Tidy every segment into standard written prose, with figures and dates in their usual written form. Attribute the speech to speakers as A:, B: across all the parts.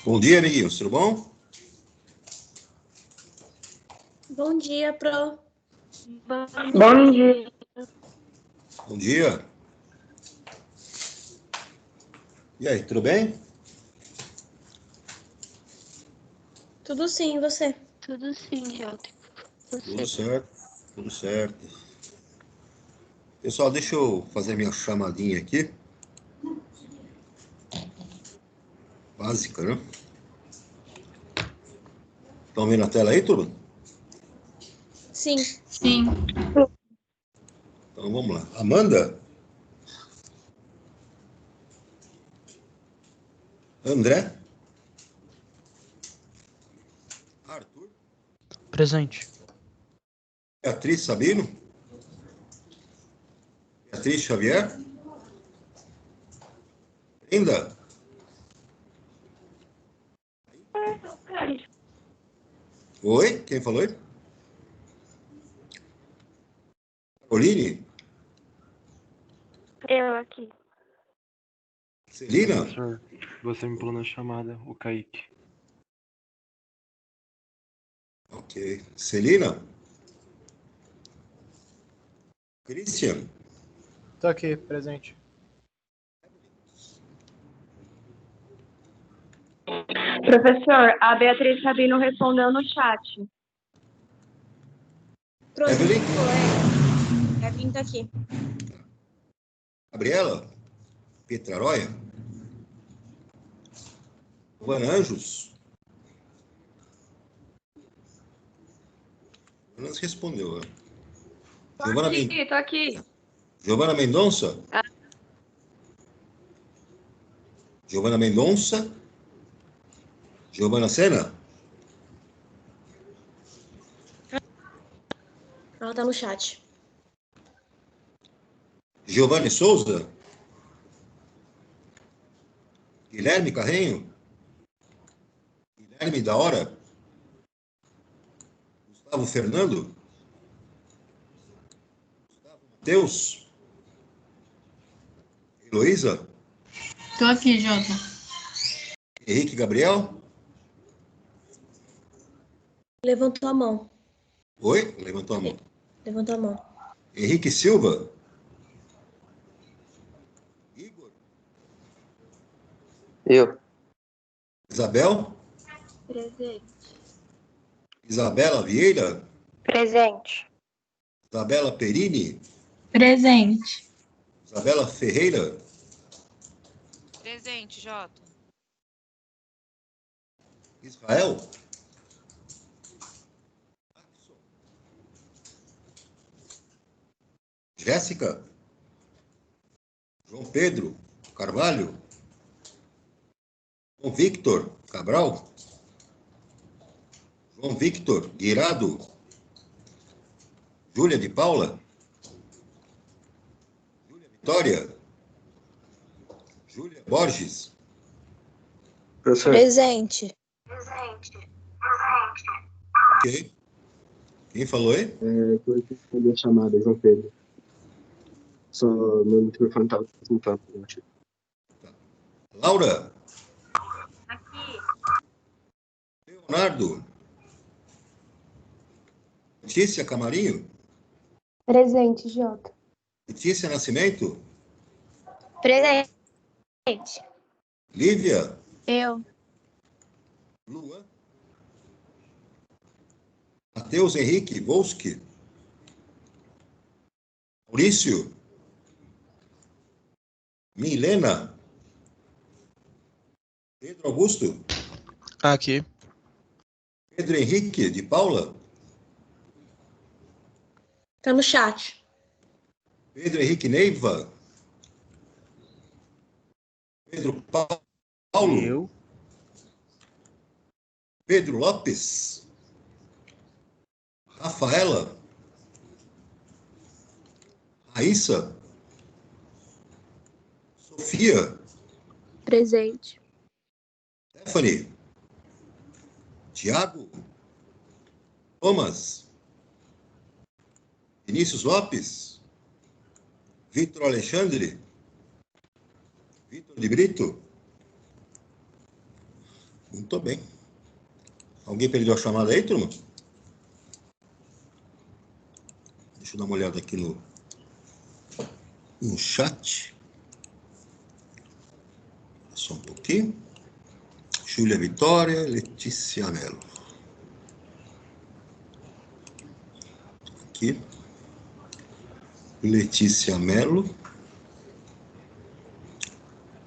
A: Bom dia, amiguinhos, tudo bom?
B: Bom dia, Pro.
C: Bom dia.
A: Bom dia. E aí, tudo bem?
B: Tudo sim, e você?
C: Tudo sim, Jota.
A: Tudo certo, tudo certo. Pessoal, deixa eu fazer minha chamadinha aqui. Básica, né? Estão vendo a tela aí, tudo?
B: Sim.
C: Sim.
A: Então vamos lá. Amanda? André? Arthur?
D: Presente.
A: Beatriz Sabino? Beatriz Xavier? Brenda? Oi? Quem falou aí? Caroline?
C: Eu aqui.
A: Celina?
D: Professor, você me pulou na chamada, o Kaique.
A: Ok. Celina? Christian?
E: Tô aqui, presente.
C: Professor, a Beatriz Sabino respondeu no chat.
B: Pro,
A: Evelyn?
B: Evelyn tá aqui.
A: Gabriela? Petraroia? Giovana Anjos? Não respondeu, né?
C: Tô aqui.
A: Giovana Mendonça? Giovana Mendonça? Giovana Sena?
B: Ela tá no chat.
A: Giovanni Souza? Guilherme Carrenho? Guilherme da Hora? Gustavo Fernando? Gustavo Matheus? Heloísa?
C: Tô aqui, Jota.
A: Henrique Gabriel?
B: Levantou a mão.
A: Oi? Levantou a mão.
B: Levantou a mão.
A: Henrique Silva? Igor?
F: Eu.
A: Isabel?
C: Presente.
A: Isabela Vieira?
C: Presente.
A: Isabela Perini?
C: Presente.
A: Isabela Ferreira?
G: Presente, Jota.
A: Israel? Jéssica? João Pedro Carvalho? João Victor Cabral? João Victor Guirado? Júlia de Paula? Júlia Vitória? Júlia Borges?
F: Professor,
B: Presente.
A: Ok. Quem falou aí?
F: foi a chamada, João Pedro. Só meu microfone estava desmutado.
A: Laura?
C: Aqui.
A: Leonardo? Letícia Camarinho?
H: Presente, Jota.
A: Letícia Nascimento?
C: Presente.
A: Lívia?
C: Eu.
A: Luan? Matheus Henrique Volski? Maurício? Milena? Pedro Augusto?
D: Aqui.
A: Pedro Henrique de Paula?
B: Tá no chat.
A: Pedro Henrique Neiva? Pedro Paulo?
D: Eu.
A: Pedro Lopes? Rafaela? Raíssa? Sofia?
H: Presente.
A: Stephanie? Tiago? Thomas? Vinícius Lopes? Vitor Alexandre? Vitor de Brito? Muito bem. Alguém perdeu a chamada aí, turma? Deixa eu dar uma olhada aqui no chat. Só um pouquinho. Júlia Vitória, Letícia Mello. Aqui. Letícia Mello.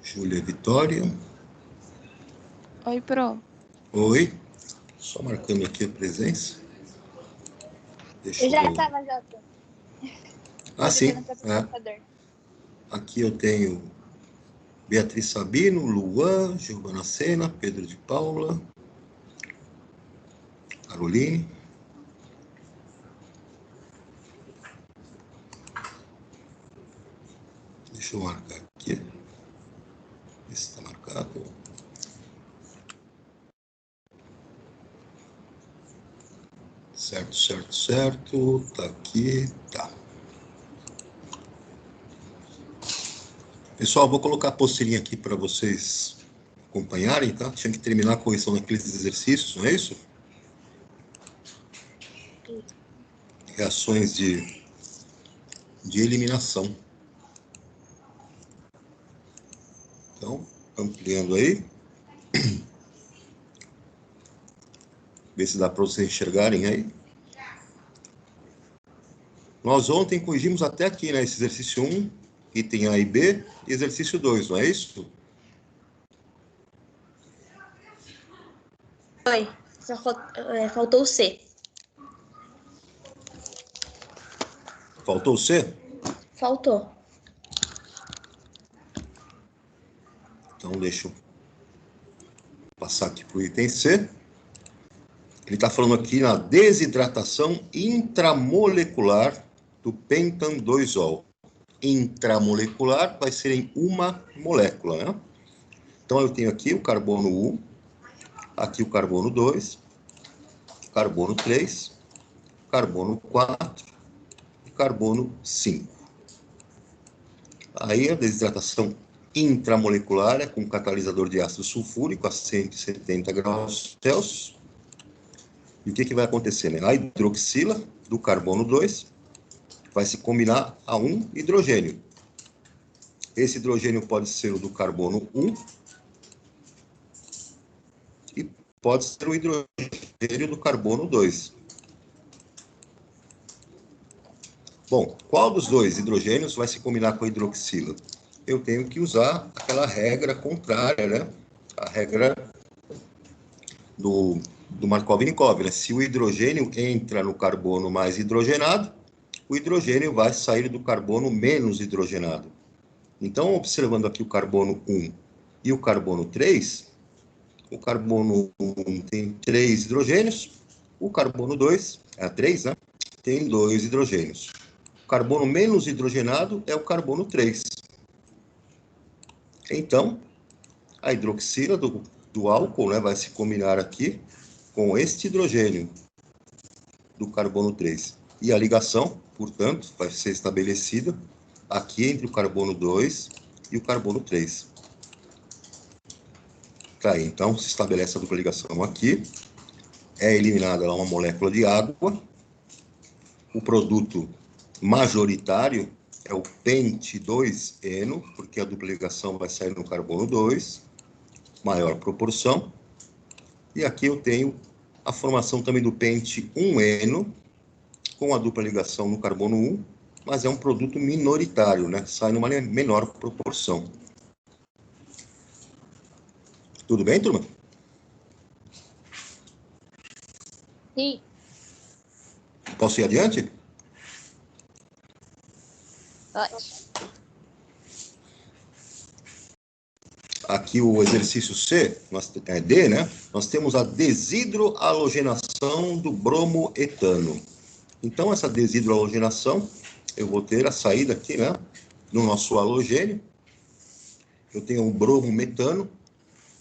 A: Júlia Vitória.
H: Oi, Pro.
A: Oi. Só marcando aqui a presença. Deixa
G: Eu já
A: ver.
G: estava, Jota.
A: Ah, sim.
G: Computador.
A: Aqui eu tenho Beatriz Sabino, Luan, Giovana Sena, Pedro de Paula, Caroline. Deixa eu marcar aqui. Ver se está marcado. Certo. Tá aqui, tá. Pessoal, vou colocar a aposteirinha aqui para vocês acompanharem, tá? Tinha que terminar a correção daqueles exercícios, não é isso? Reações de eliminação. Então, ampliando aí. Ver se dá para vocês enxergarem aí. Nós ontem corrigimos até aqui, né? Esse exercício 1, item A e B, e exercício 2, não é isso?
B: Oi. Só faltou o C.
A: Faltou o C?
B: Faltou.
A: Então, deixa eu passar aqui para o item C. Ele está falando aqui na desidratação intramolecular do pentan-2-ol. Intramolecular vai ser em uma molécula, né? Então, eu tenho aqui o carbono 1, aqui o carbono 2, carbono 3, carbono 4 e carbono 5. Aí, a desidratação intramolecular é com catalisador de ácido sulfúrico a 170 graus Celsius. E o que vai acontecer, né? A hidroxila do carbono 2 vai se combinar a um hidrogênio. Esse hidrogênio pode ser o do carbono 1 e pode ser o hidrogênio do carbono 2. Bom, qual dos dois hidrogênios vai se combinar com a hidroxila? Eu tenho que usar aquela regra contrária, né? A regra do Markov-Nikov, né? Se o hidrogênio entra no carbono mais hidrogenado, o hidrogênio vai sair do carbono menos hidrogenado. Então, observando aqui o carbono 1 e o carbono 3, o carbono 1 tem 3 hidrogênios, o carbono 2, 3, né? Tem 2 hidrogênios. O carbono menos hidrogenado é o carbono 3. Então, a hidroxila do álcool, né, vai se combinar aqui com este hidrogênio do carbono 3. E a ligação, portanto, vai ser estabelecida aqui entre o carbono 2 e o carbono 3. Tá aí, então, se estabelece a dupla ligação aqui. É eliminada lá uma molécula de água. O produto majoritário é o pente-2-eno, porque a dupla ligação vai sair no carbono 2, maior proporção. E aqui eu tenho a formação também do pente-1-eno, com a dupla ligação no carbono 1, mas é um produto minoritário, né? Sai numa menor proporção. Tudo bem, turma?
G: Sim.
A: Posso ir adiante?
G: Ótimo.
A: Aqui o exercício C, D, né? Nós temos a desidrohalogenação do bromoetano. Então, essa desidrohalogenação, eu vou ter a saída aqui, né? No nosso halogênio. Eu tenho o bromometano.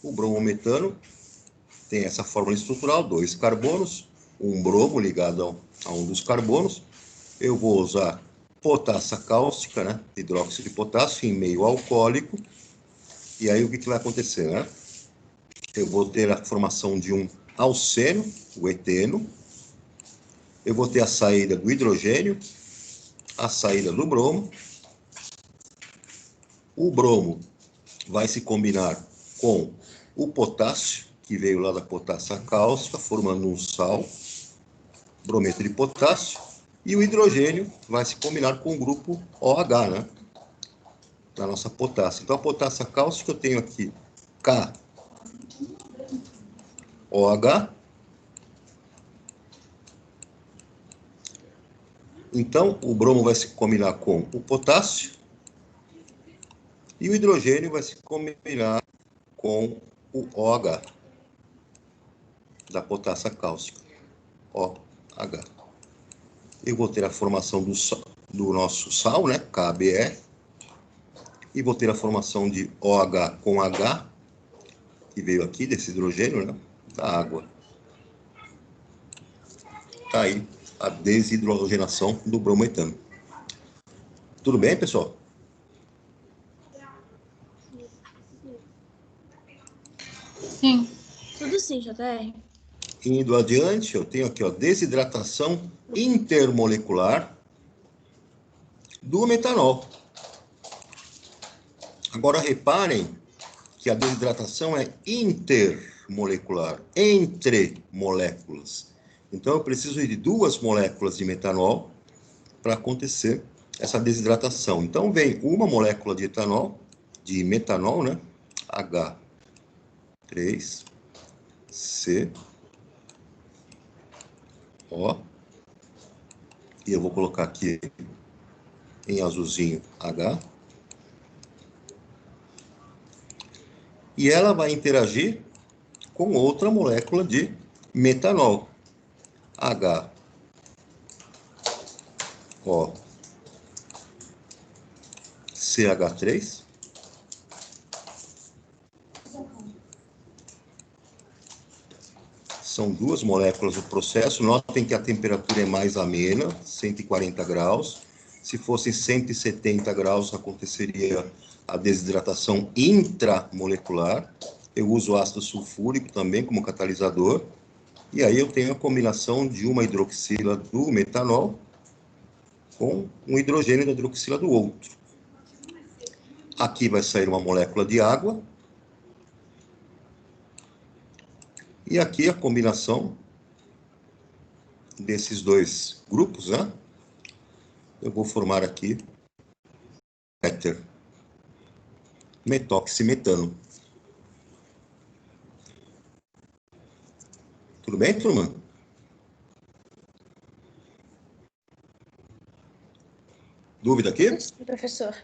A: O bromometano tem essa fórmula estrutural, 2 carbonos, um bromo ligado a um dos carbonos. Eu vou usar potassa cáustica, né? Hidróxido de potássio em meio alcoólico. E aí o que vai acontecer, né? eu vou ter a formação de um alceno, o eteno. Eu vou ter a saída do hidrogênio, a saída do bromo. O bromo vai se combinar com o potássio, que veio lá da potássio cáustica, formando um sal, brometo de potássio. E o hidrogênio vai se combinar com o grupo OH, né? Da nossa potássio. Então, a potássio cáustica, eu tenho aqui KOH. Então, o bromo vai se combinar com o potássio e o hidrogênio vai se combinar com o OH da potássio cáustica, OH. Eu vou ter a formação do nosso sal, né, KBr, e vou ter a formação de OH com H, que veio aqui desse hidrogênio, né, da água. Tá aí a desidrogenação do bromoetano. Tudo bem, pessoal?
H: Sim.
B: Tudo sim, JR.
A: Indo adiante, eu tenho aqui, ó, desidratação intermolecular do metanol. Agora, reparem que a desidratação é intermolecular, entre moléculas. Então, eu preciso de 2 moléculas de metanol para acontecer essa desidratação. Então, vem uma molécula de etanol, de metanol, né? H3C, ó. E eu vou colocar aqui em azulzinho H. E ela vai interagir com outra molécula de metanol, H, ó, CH3. São 2 moléculas do processo. Notem que a temperatura é mais amena, 140 graus. Se fosse 170 graus, aconteceria a desidratação intramolecular. Eu uso ácido sulfúrico também como catalisador. E aí eu tenho a combinação de uma hidroxila do metanol com um hidrogênio da hidroxila do outro. Aqui vai sair uma molécula de água. E aqui a combinação desses 2 grupos, né? Eu vou formar aqui éter metoximetano. Tudo bem, turma? Dúvida aqui?
B: Tudo sim, professor.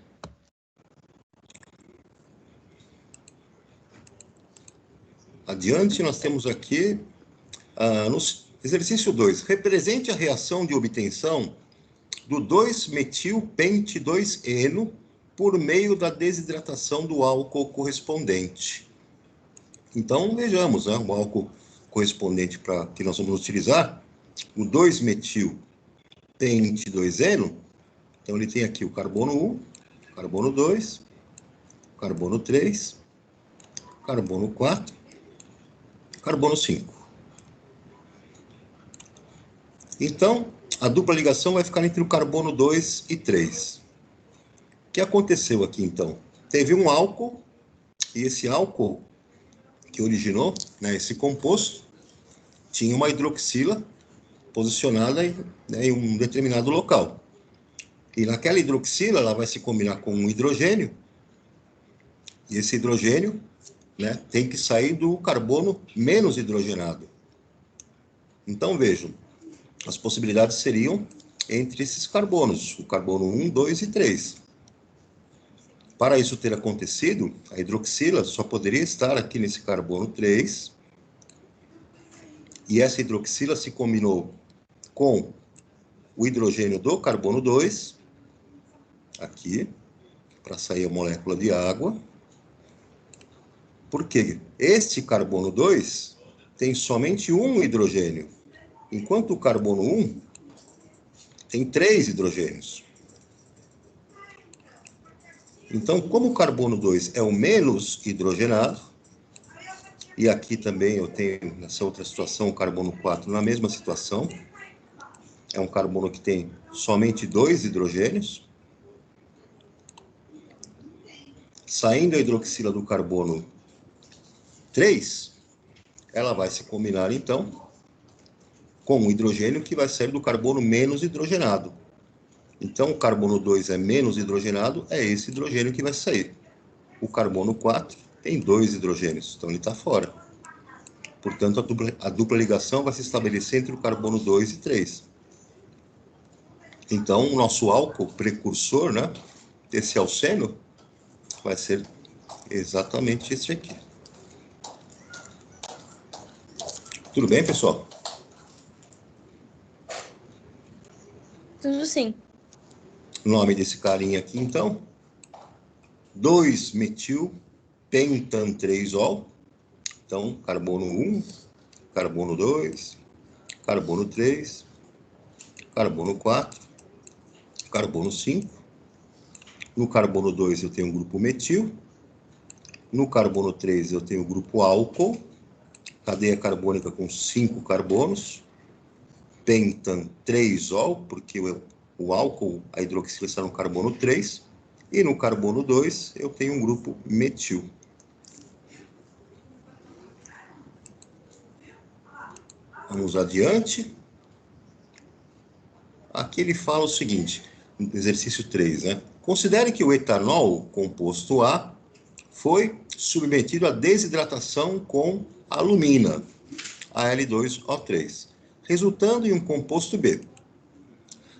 A: Adiante, nós temos aqui, no exercício 2, represente a reação de obtenção do 2-metil-pente-2-eno por meio da desidratação do álcool correspondente. Então, vejamos, né, o álcool correspondente para que nós vamos utilizar, o 2-metil-pente-2-eno. Então, ele tem aqui o carbono 1, carbono 2, carbono 3, carbono 4, carbono 5. Então, a dupla ligação vai ficar entre o carbono 2 e 3. O que aconteceu aqui, então? Teve um álcool, e esse álcool que originou, né, esse composto, tinha uma hidroxila posicionada em um determinado local. E naquela hidroxila, ela vai se combinar com um hidrogênio, e esse hidrogênio, né, tem que sair do carbono menos hidrogenado. Então, vejam, as possibilidades seriam entre esses carbonos, o carbono 1, 2 e 3. Para isso ter acontecido, a hidroxila só poderia estar aqui nesse carbono 3, e essa hidroxila se combinou com o hidrogênio do carbono 2, aqui, para sair a molécula de água, porque este carbono 2 tem somente um hidrogênio, enquanto o carbono 1 tem 3 hidrogênios. Então, como o carbono 2 é o menos hidrogenado, E aqui também eu tenho, nessa outra situação, o carbono 4 na mesma situação. É um carbono que tem somente 2 hidrogênios. Saindo a hidroxila do carbono 3, ela vai se combinar, então, com o hidrogênio que vai sair do carbono menos hidrogenado. Então, o carbono 2 é menos hidrogenado, é esse hidrogênio que vai sair. O carbono 4 tem 2 hidrogênios, então ele está fora. Portanto, a dupla ligação vai se estabelecer entre o carbono 2 e 3. Então, o nosso álcool precursor, né, esse alceno, vai ser exatamente esse aqui. Tudo bem, pessoal?
B: Tudo sim.
A: O nome desse carinha aqui, então, 2-metil-pentan-3-ol. Então, carbono 1, carbono 2, carbono 3, carbono 4, carbono 5. No carbono 2 eu tenho o grupo metil. No carbono 3 eu tenho o grupo álcool. Cadeia carbônica com 5 carbonos. Pentan 3-ol, porque o álcool, a hidroxila está no carbono 3. E no carbono 2 eu tenho um grupo metil. Vamos adiante. Aqui ele fala o seguinte, exercício 3, né? Considere que o etanol, composto A, foi submetido à desidratação com alumina, Al2O3, resultando em um composto B.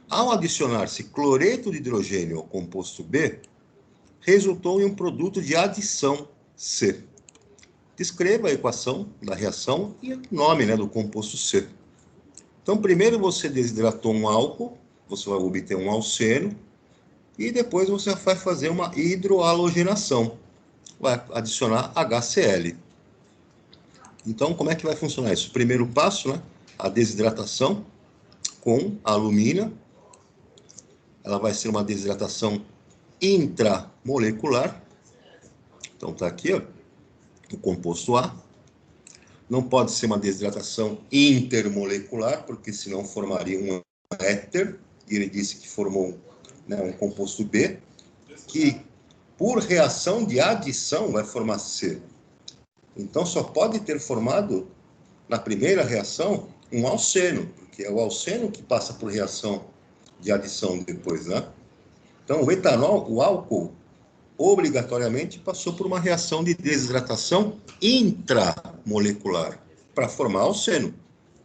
A: Ao adicionar-se cloreto de hidrogênio ao composto B, resultou em um produto de adição C. Descreva a equação da reação e o nome, né, do composto C. Então, primeiro você desidratou um álcool, você vai obter um alceno, e depois você vai fazer uma hidroalogenação. Vai adicionar HCl. Então, como é que vai funcionar isso? Primeiro passo, né, a desidratação com alumina. Ela vai ser uma desidratação intramolecular. Então, está aqui, ó, o composto A. Não pode ser uma desidratação intermolecular, porque senão formaria um éter, e ele disse que formou, né, um composto B, que por reação de adição vai formar C. Então só pode ter formado, na primeira reação, um alceno, porque é o alceno que passa por reação de adição depois, né? Então o etanol, o álcool, obrigatoriamente passou por uma reação de desidratação intramolecular para formar alceno.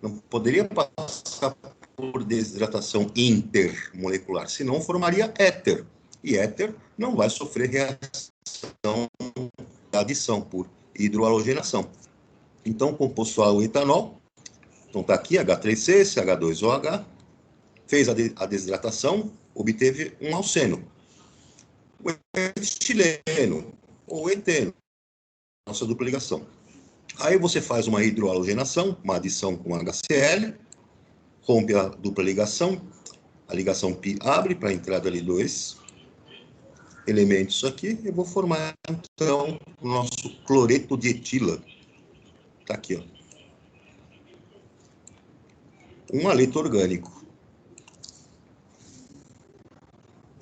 A: Não poderia passar por desidratação intermolecular, senão formaria éter. E éter não vai sofrer reação de adição por hidroalogenação. Então, o composto A, o etanol, então está aqui H3C, CH2OH, fez a desidratação, obteve um alceno. O etileno, ou eteno, nossa dupla ligação. Aí você faz uma hidroalogenação, uma adição com HCl, rompe a dupla ligação, a ligação π abre para a entrada de 2 elementos aqui, eu vou formar, então, o nosso cloreto de etila. Está aqui, ó. Um haleto orgânico.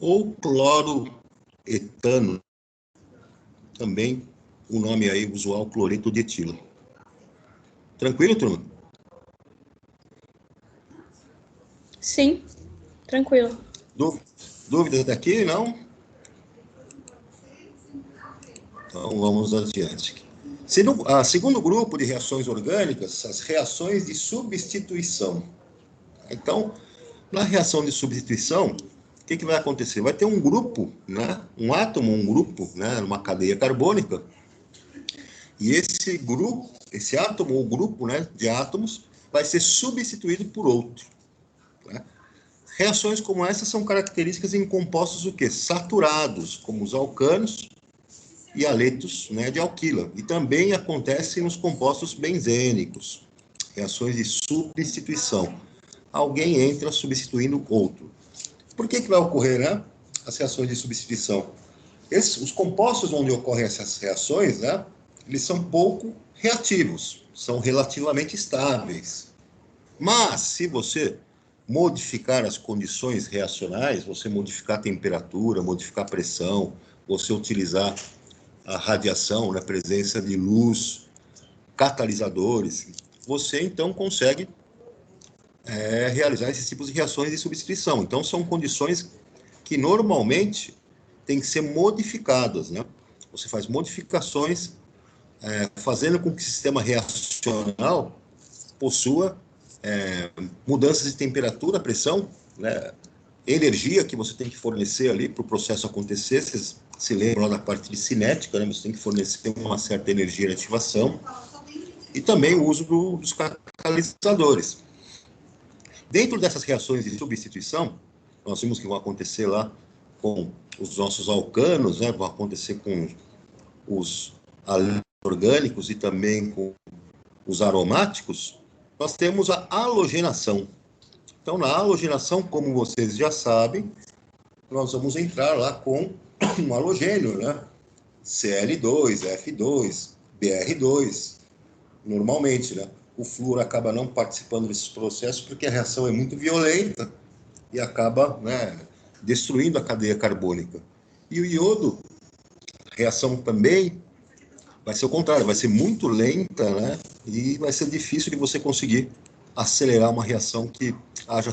A: Ou cloroetano, também o nome aí usual, cloreto de etila. Tranquilo, turma?
B: Sim, tranquilo.
A: Dúvidas até aqui? Não? Então, vamos adiante. Segundo grupo de reações orgânicas, as reações de substituição. Então, na reação de substituição, o que vai acontecer? Vai ter um grupo, né? Um átomo, um grupo, né? Uma cadeia carbônica. E esse grupo, esse átomo ou grupo, né, de átomos vai ser substituído por outro. Né? Reações como essa são características em compostos o quê? Saturados, como os alcanos e haletos, né, de alquila. E também acontece nos compostos benzênicos, reações de substituição. Alguém entra substituindo outro. Por que vai ocorrer, né, as reações de substituição? Os compostos onde ocorrem essas reações, né, eles são pouco reativos, são relativamente estáveis. Mas, se você modificar as condições reacionais, você modificar a temperatura, modificar a pressão, você utilizar a radiação, na presença de luz, catalisadores, você então consegue realizar esses tipos de reações de substituição. Então, são condições que normalmente têm que ser modificadas, né? Você faz modificações, fazendo com que o sistema reacional possua mudanças de temperatura, pressão, né? Energia que você tem que fornecer ali para o processo acontecer. Vocês se lembram lá da parte de cinética, né? Você tem que fornecer uma certa energia de ativação. E também o uso dos catalisadores. Dentro dessas reações de substituição, nós vimos que vão acontecer lá com os nossos alcanos, né? Vão acontecer com os orgânicos e também com os aromáticos. Nós temos a halogenação. Então, na halogenação, como vocês já sabem, nós vamos entrar lá com um halogênio, né? Cl2, F2, Br2, normalmente, né? O flúor acaba não participando desses processos porque a reação é muito violenta e acaba, né, destruindo a cadeia carbônica. E o iodo, a reação também vai ser o contrário, vai ser muito lenta, né? E vai ser difícil de você conseguir acelerar uma reação que haja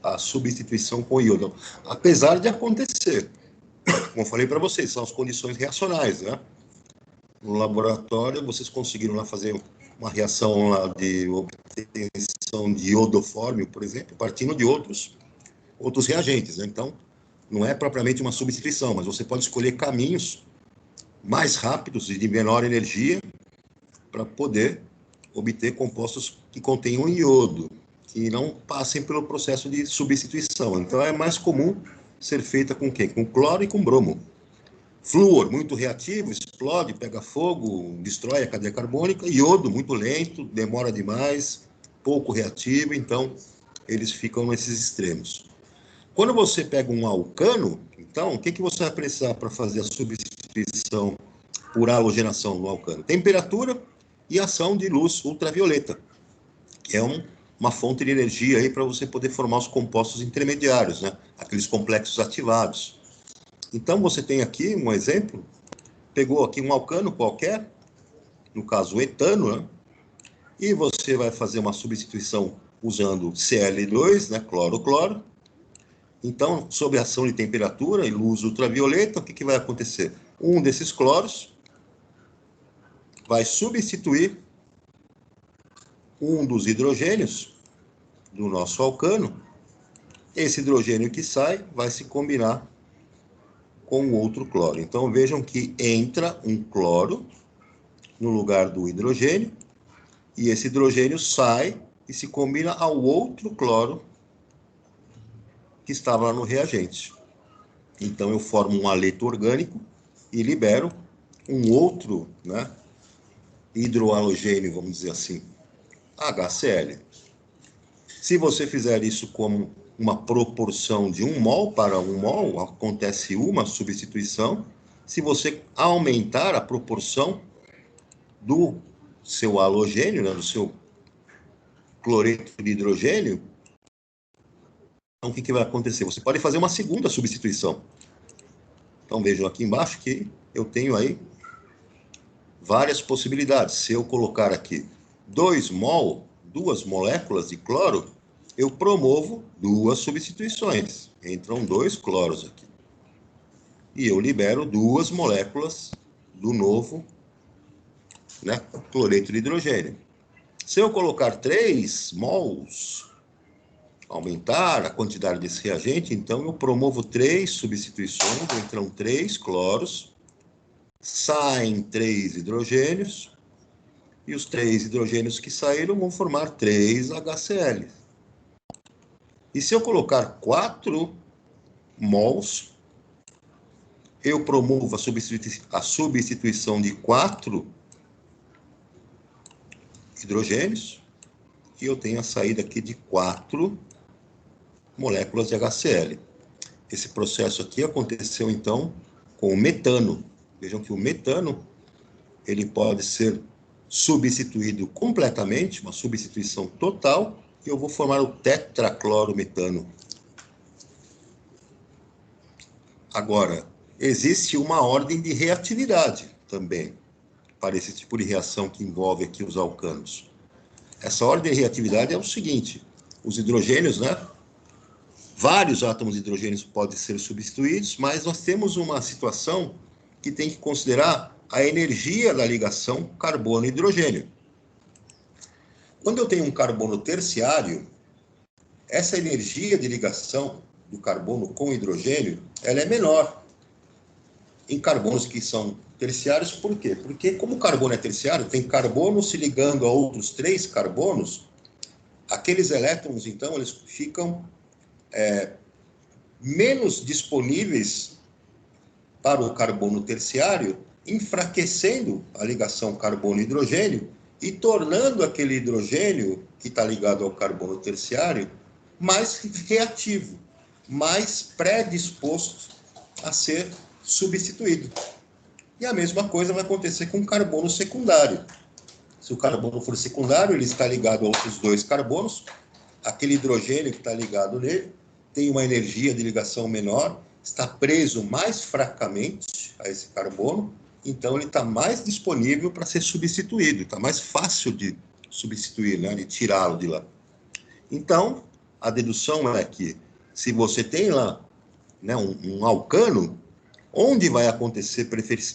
A: a substituição com o iodo. Apesar de acontecer, como eu falei para vocês, são as condições reacionais, né? No laboratório, vocês conseguiram lá fazer uma reação lá de obtenção de iodoformio, por exemplo, partindo de outros reagentes, né? Então, não é propriamente uma substituição, mas você pode escolher caminhos mais rápidos e de menor energia para poder obter compostos que contenham iodo, que não passem pelo processo de substituição. Então, é mais comum ser feita com quê? Com cloro e com bromo. Flúor, muito reativo, explode, pega fogo, destrói a cadeia carbônica. Iodo, muito lento, demora demais, pouco reativo, então eles ficam nesses extremos. Quando você pega um alcano, então, o que você vai precisar para fazer a substituição por halogenação no alcano? Temperatura e ação de luz ultravioleta, que é uma fonte de energia aí para você poder formar os compostos intermediários, né? Aqueles complexos ativados. Então, você tem aqui um exemplo, pegou aqui um alcano qualquer, no caso o etano, né? E você vai fazer uma substituição usando Cl2, né? Cloro-cloro. Então, sob a ação de temperatura e luz ultravioleta, o que vai acontecer? Um desses cloros vai substituir um dos hidrogênios do nosso alcano. Esse hidrogênio que sai vai se combinar com o outro cloro. Então, vejam que entra um cloro no lugar do hidrogênio, e esse hidrogênio sai e se combina ao outro cloro que estava lá no reagente. Então, eu formo um haleto orgânico e libero um outro, né, hidrohalogênio, vamos dizer assim, HCl. Se você fizer isso como uma proporção de 1 mol para 1 mol, acontece uma substituição. Se você aumentar a proporção do seu halogênio, né, do seu cloreto de hidrogênio, então o que vai acontecer? Você pode fazer uma segunda substituição. Então vejam aqui embaixo que eu tenho aí várias possibilidades. Se eu colocar aqui 2 mol, 2 moléculas de cloro, eu promovo 2 substituições. Entram 2 cloros aqui. E eu libero 2 moléculas do novo, né, cloreto de hidrogênio. Se eu colocar 3 mols, aumentar a quantidade desse reagente, então eu promovo 3 substituições, entram 3 cloros, saem 3 hidrogênios, e os 3 hidrogênios que saíram vão formar 3 HCl. E se eu colocar 4 mols, eu promovo a substituição de 4 hidrogênios, e eu tenho a saída aqui de 4 moléculas de HCl. Esse processo aqui aconteceu, então, com o metano. Vejam que o metano, ele pode ser substituído completamente, uma substituição total, e eu vou formar o tetraclorometano. Agora, existe uma ordem de reatividade também, para esse tipo de reação que envolve aqui os alcanos. Essa ordem de reatividade é o seguinte: os hidrogênios, né? Vários átomos de hidrogênios podem ser substituídos, mas nós temos uma situação que tem que considerar a energia da ligação carbono-hidrogênio. Quando eu tenho um carbono terciário, essa energia de ligação do carbono com hidrogênio, ela é menor em carbonos que são terciários. Por quê? Porque como o carbono é terciário, tem carbono se ligando a outros 3 carbonos, aqueles elétrons, então, eles ficam menos disponíveis para o carbono terciário, enfraquecendo a ligação carbono-hidrogênio e tornando aquele hidrogênio que está ligado ao carbono terciário mais reativo, mais predisposto a ser substituído. E a mesma coisa vai acontecer com o carbono secundário. Se o carbono for secundário, ele está ligado a outros 2 carbonos, aquele hidrogênio que está ligado nele tem uma energia de ligação menor, está preso mais fracamente a esse carbono, então ele está mais disponível para ser substituído, está mais fácil de substituir, né, de tirá-lo de lá. Então, a dedução é que, se você tem lá, né, um alcano, onde vai acontecer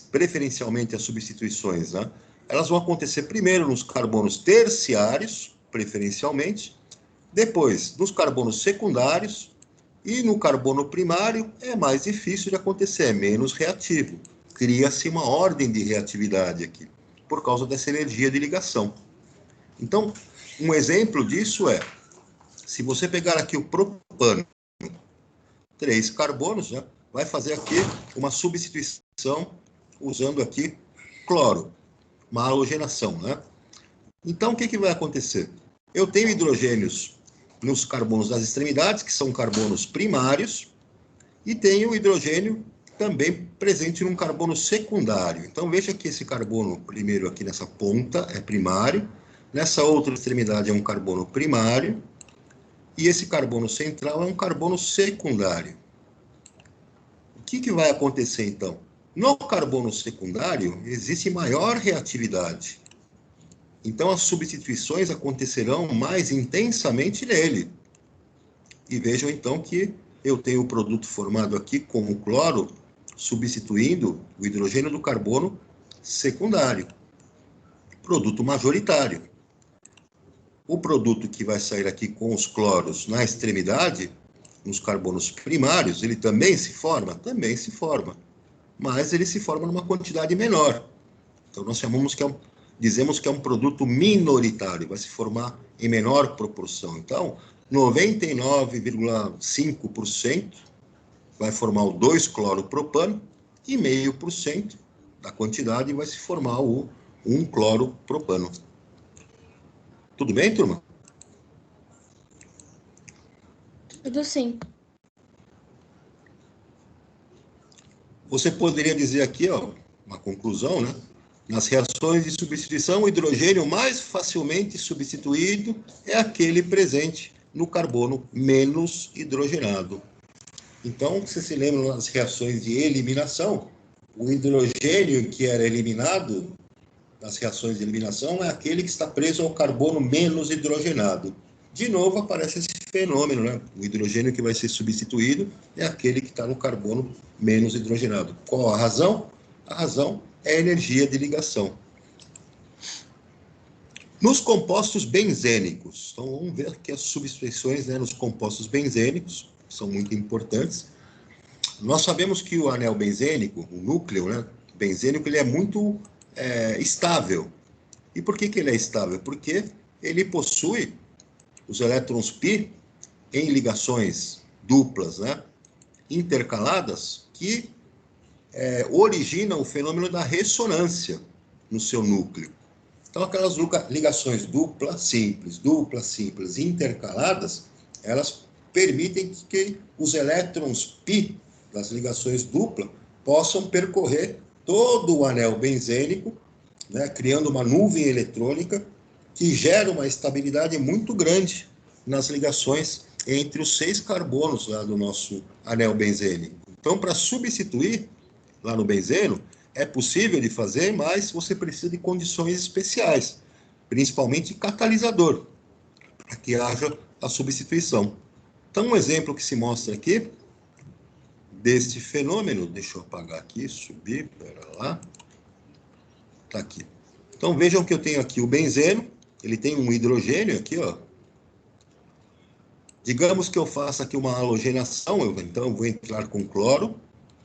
A: preferencialmente as substituições, né? Elas vão acontecer primeiro nos carbonos terciários, preferencialmente, depois nos carbonos secundários, e no carbono primário é mais difícil de acontecer, é menos reativo. Cria-se uma ordem de reatividade aqui, por causa dessa energia de ligação. Então, um exemplo disso é, se você pegar aqui o propano, 3 carbonos, né, vai fazer aqui uma substituição usando aqui cloro, uma halogenação, né? Então, o que vai acontecer? Eu tenho hidrogênios nos carbonos das extremidades, que são carbonos primários, e tenho hidrogênio também presente num carbono secundário. Então, veja que esse carbono primeiro aqui nessa ponta é primário, nessa outra extremidade é um carbono primário, e esse carbono central é um carbono secundário. O que vai acontecer, então? No carbono secundário, existe maior reatividade. Então, as substituições acontecerão mais intensamente nele. E vejam, então, que eu tenho o produto formado aqui com o cloro, substituindo o hidrogênio do carbono secundário. Produto majoritário. O produto que vai sair aqui com os cloros na extremidade, nos carbonos primários, ele também se forma? Também se forma. Mas ele se forma numa quantidade menor. Então, nós dizemos que é um produto minoritário, vai se formar em menor proporção. Então, 99,5% vai formar o 2-cloropropano e 0,5% da quantidade vai se formar o 1-cloropropano. Tudo bem, turma?
B: Tudo sim.
A: Você poderia dizer aqui, ó, uma conclusão, né? Nas reações de substituição, o hidrogênio mais facilmente substituído é aquele presente no carbono menos hidrogenado. Então, você se lembra nas reações de eliminação, o hidrogênio que era eliminado nas reações de eliminação é aquele que está preso ao carbono menos hidrogenado. De novo, aparece esse fenômeno, né? O hidrogênio que vai ser substituído é aquele que está no carbono menos hidrogenado. Qual a razão? A razão é a energia de ligação. Nos compostos benzênicos, então vamos ver aqui as substituições, né, nos compostos benzênicos, são muito importantes. Nós sabemos que o anel benzênico, o núcleo, né, benzênico, ele é muito estável. E por que ele é estável? Porque ele possui os elétrons π em ligações duplas, né, intercaladas, que originam o fenômeno da ressonância no seu núcleo. Então, aquelas ligações duplas simples, intercaladas, elas permitem que os elétrons π das ligações duplas possam percorrer todo o anel benzênico né, criando uma nuvem eletrônica que gera uma estabilidade muito grande nas ligações entre os 6 carbonos lá do nosso anel benzênico. Então, para substituir lá no benzeno, é possível de fazer, mas você precisa de condições especiais, principalmente catalisador, para que haja a substituição. Então, um exemplo que se mostra aqui deste fenômeno, deixa eu apagar aqui, subir, pera lá, está aqui. Então, vejam que eu tenho aqui o benzeno, ele tem um hidrogênio aqui, ó. Digamos que eu faça aqui uma halogenação, então eu vou entrar com cloro,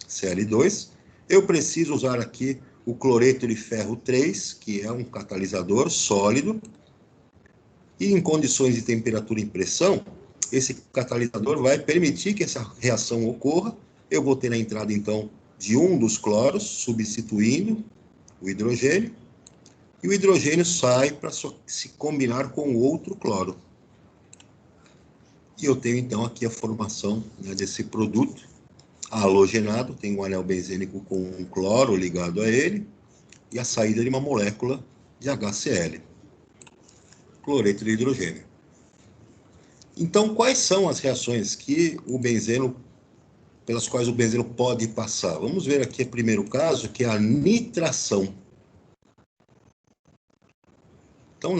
A: Cl2. Eu preciso usar aqui o cloreto de ferro 3, que é um catalisador sólido. E em condições de temperatura e pressão, esse catalisador vai permitir que essa reação ocorra. Eu vou ter a entrada, então, de um dos cloros, substituindo o hidrogênio. E o hidrogênio sai para se combinar com o outro cloro. E eu tenho, então, aqui a formação, né, desse produto halogenado. Tem um anel benzênico com um cloro ligado a ele e a saída de uma molécula de HCl, cloreto de hidrogênio. Então, quais são as reações pelas quais o benzeno pode passar? Vamos ver aqui o primeiro caso, que é a nitração. Então,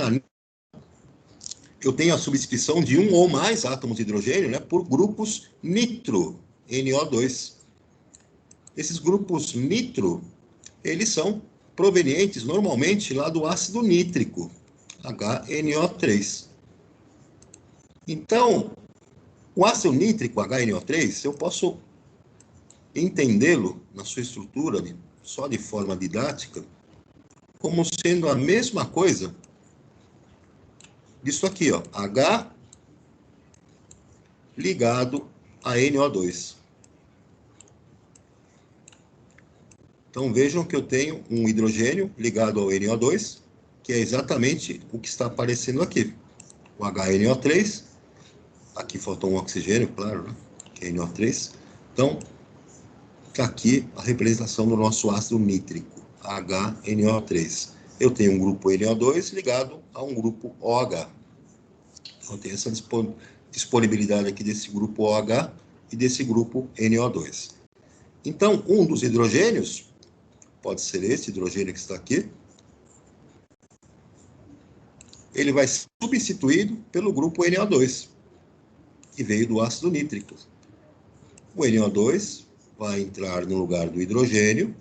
A: eu tenho a substituição de um ou mais átomos de hidrogênio, né, por grupos nitro, NO2. Esses grupos nitro, eles são provenientes normalmente lá do ácido nítrico, HNO3. Então, o ácido nítrico, HNO3, eu posso entendê-lo na sua estrutura, só de forma didática, como sendo a mesma coisa disso aqui, ó, H ligado a NO2. Então, vejam que eu tenho um hidrogênio ligado ao NO2, que é exatamente o que está aparecendo aqui. O HNO3, aqui faltou um oxigênio, claro, né? Que é NO3. Então, está aqui a representação do nosso ácido nítrico, HNO3. Eu tenho um grupo NO2 ligado a um grupo OH. Então, eu tenho essa disponibilidade aqui desse grupo OH e desse grupo NO2. Então, um dos hidrogênios, pode ser esse hidrogênio que está aqui, ele vai ser substituído pelo grupo NO2, que veio do ácido nítrico. O NO2 vai entrar no lugar do hidrogênio,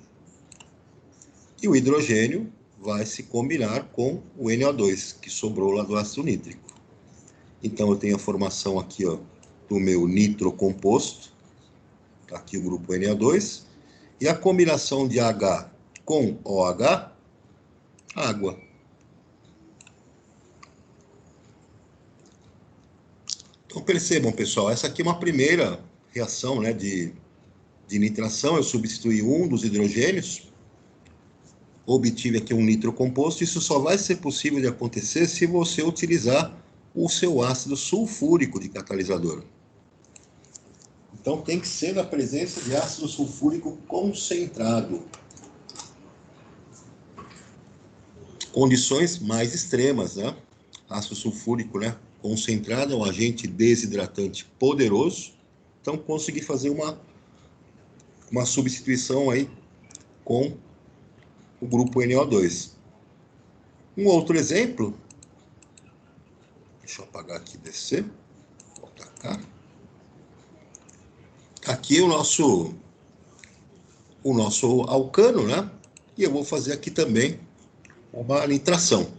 A: e o hidrogênio vai se combinar com o NO2, que sobrou lá do ácido nítrico. Então, eu tenho a formação aqui, ó, do meu nitrocomposto, tá aqui o grupo NO2, e a combinação de H com OH, água. Então, percebam, pessoal, essa aqui é uma primeira reação, né, de nitração. Eu substituí um dos hidrogênios, obtive aqui um nitrocomposto. Isso só vai ser possível de acontecer se você utilizar o seu ácido sulfúrico de catalisador. Então, tem que ser na presença de ácido sulfúrico concentrado. Condições mais extremas, né? Ácido sulfúrico, né, concentrado é um agente desidratante poderoso. Então, consegui fazer uma substituição aí com o grupo NO2. Um outro exemplo, deixa eu apagar aqui e descer, voltar cá. Aqui o nosso alcano, né? E eu vou fazer aqui também uma nitração.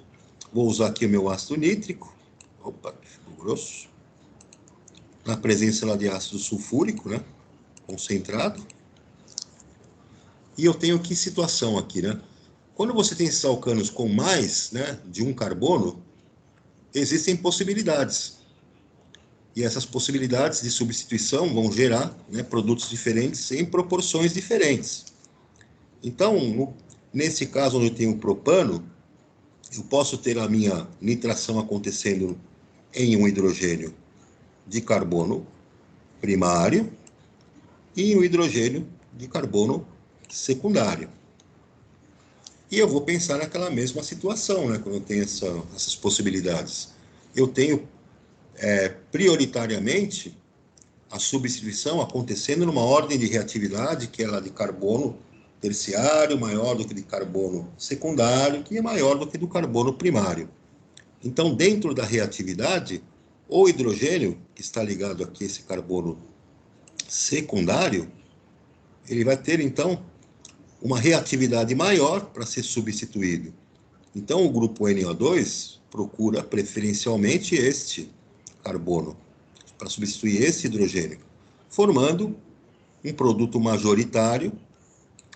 A: Vou usar aqui o meu ácido nítrico. Opa, ficou grosso. Na presença lá de ácido sulfúrico, né? Concentrado. E eu tenho que situação aqui, né? Quando você tem esses alcanos com mais, né, de um carbono, existem possibilidades. E essas possibilidades de substituição vão gerar, né, produtos diferentes em proporções diferentes. Então, nesse caso onde eu tenho propano, eu posso ter a minha nitração acontecendo em um hidrogênio de carbono primário e um hidrogênio de carbono secundário. E eu vou pensar naquela mesma situação, né, quando eu tenho essas possibilidades. Eu tenho, prioritariamente, a substituição acontecendo numa ordem de reatividade, que é lá de carbono terciário, maior do que de carbono secundário, que é maior do que do carbono primário. Então, dentro da reatividade, o hidrogênio, que está ligado aqui a esse carbono secundário, ele vai ter, então, uma reatividade maior para ser substituído. Então, o grupo NO2 procura preferencialmente este carbono, para substituir esse hidrogênio, formando um produto majoritário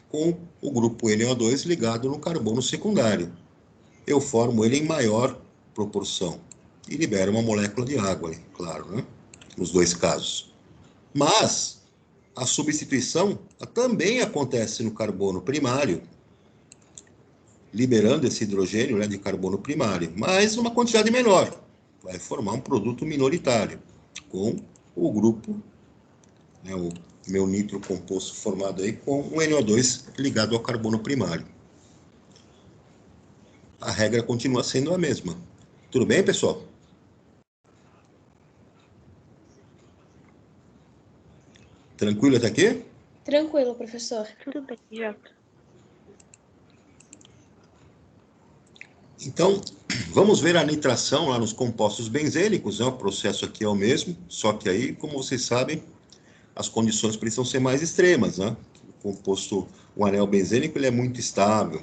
A: com o grupo NO2 ligado no carbono secundário. Eu formo ele em maior proporção e libero uma molécula de água, claro, né? Nos dois casos. Mas a substituição também acontece no carbono primário, liberando esse hidrogênio, né, de carbono primário, mas uma quantidade menor. Vai formar um produto minoritário, com o grupo, né, o meu nitro composto formado aí com o NO2 ligado ao carbono primário. A regra continua sendo a mesma. Tudo bem, pessoal? Tranquilo até aqui?
B: Tranquilo, professor.
C: Tudo bem, Jota.
A: Então, vamos ver a nitração lá nos compostos benzênicos, né? O processo aqui é o mesmo, só que aí, como vocês sabem, as condições precisam ser mais extremas, né? O anel benzênico, ele é muito estável.